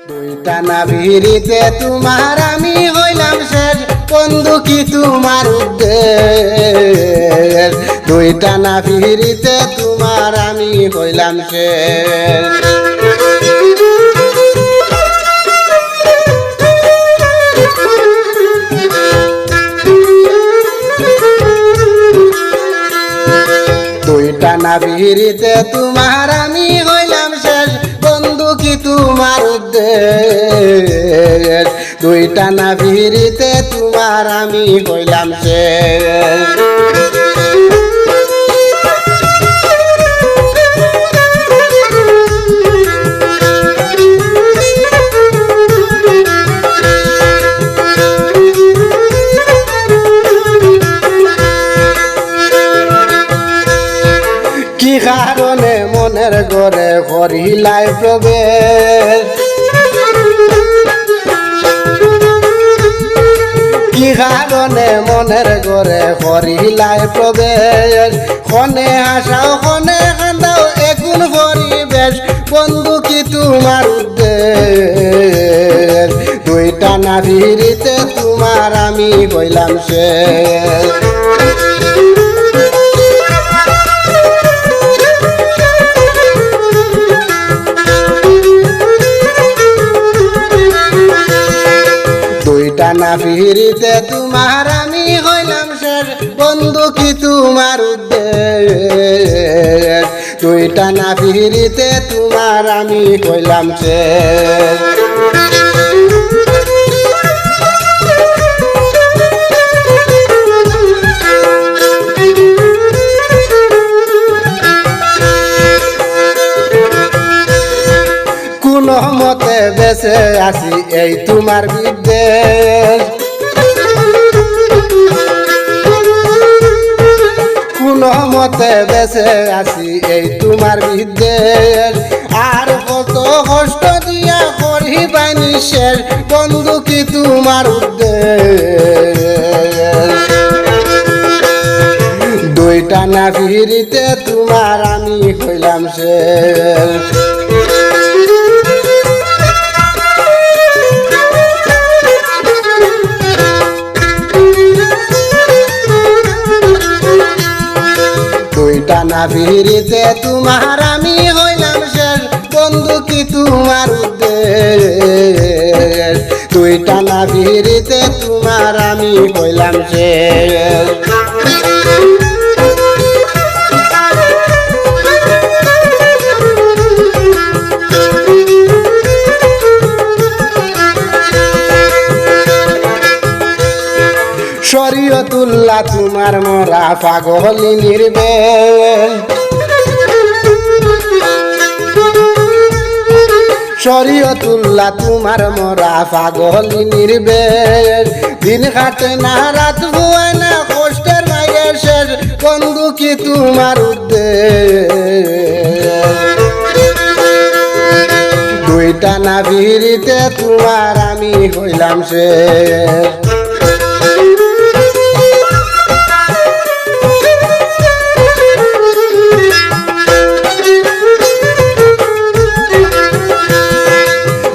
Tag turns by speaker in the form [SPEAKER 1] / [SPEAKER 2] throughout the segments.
[SPEAKER 1] দুইটা নাভিরিতে তোমার আমি হইলাম শেষ, বন্ধু কি তোমার উদ্দেশ? দুইটা নাভিরিতে তোমার আমি হইলাম শেষ। দুইটা নাভিরিতে তোমার আমি হইলাম শেষ, বন্ধু কি তোমার উদ্দেশ? দুইটা নাভিরিতে তোমার আমি হইলাম শেষ। কি কারণে মনের ঘরে করিলাই প্রবেশ? কি কারণে মনের ঘরে করিলাই প্রবেশ? ক্ষণে হাসাও ক্ষণে কান্দাও এখন পরিবেশ, বন্ধু কি তোমার উদ্দেশ? দুইটা নাভিরিতে তোমার আমি হইলাম শেষ। দুইটা নাভিরিতে তোমার আমি হইলাম শেষ, বন্ধু কি তোমার উদ্দেশ? দুইটা নাভিরিতে তোমার আমি হইলাম শেষ। কোন মতে বেঁচে আছি এই তোমার বিদ্বেষ, কোন মতে বেঁচে আছি এই তোমার বিদ্বেষ। আর কত কষ্ট দিয়া করি পাইনি শেষ, বন্ধু কি তোমার উদ্দেশ? দুইটা নাভিরিতে তোমার আমি হইলাম শেষ। দুইটা নাভিরিতে তোমার আমি হইলাম শেষ, বন্ধু কি তোমার উদ্দেশ? দুইটা নাভিরিতে তোমার আমি হইলাম শেষ। শরীয়তুল্লাহ তোমার মরা পাগলি নির্বেশ, শরীয়তুল্লাহ তোমার মরা পাগলি নির্বেশ। দিন কাটে না রাত হয় না কষ্টের মাইরে শেষ, বন্ধু কি তোমার উদ্দেশ? দুইটা নাভিরিতে তোমার আমি হইলাম শেষ।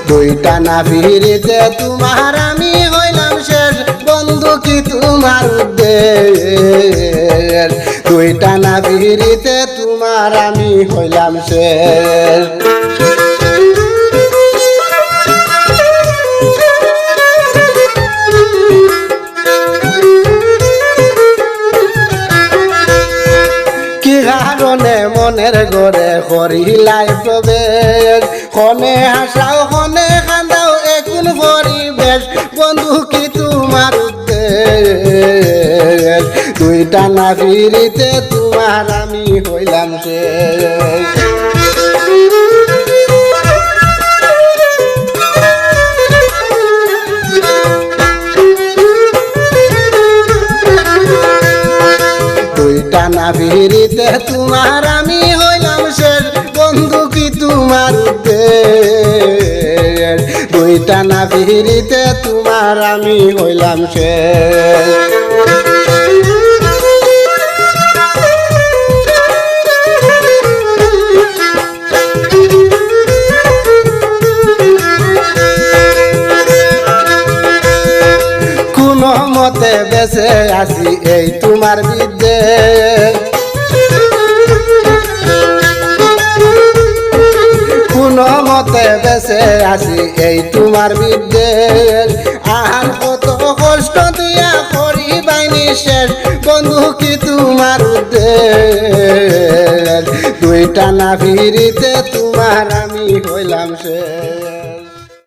[SPEAKER 1] দুইটা নাভিরিতে তোমার আমি হইলাম শেষ, বন্ধু কি তোমার উদ্দেশ? দুইটা নাভিরিতে তোমার আমি হইলাম শেষ। কি কারণে মনের ঘরে করিলাই প্রবেশ? ক্ষণে হাসাও ক্ষণে কান্দাও এখন পরিবেশ, বন্ধু কি তোমার উদ্দেশ? দুইটা নাভিরিতে তোমার আমি হইলাম শেষ। দুইটা নাভিরিতে তোমার আমি হইলাম শেষ, বন্ধু কি তোমার উদ্দেশ? দুইটা নাভিরিতে তোমার আমি হইলাম শেষ। মতে বেঁচে আছি এই তোমার বিদ্বেষ কোনো মতে বেঁচে আছি এই তোমার বিদ্বেষ আর কত কষ্ট দিয়া করি বাইনি শেষ বন্ধু কি তোমার উদ্দেশ দুইটা না ফিরিতে তোমার আমি হইলাম শেষ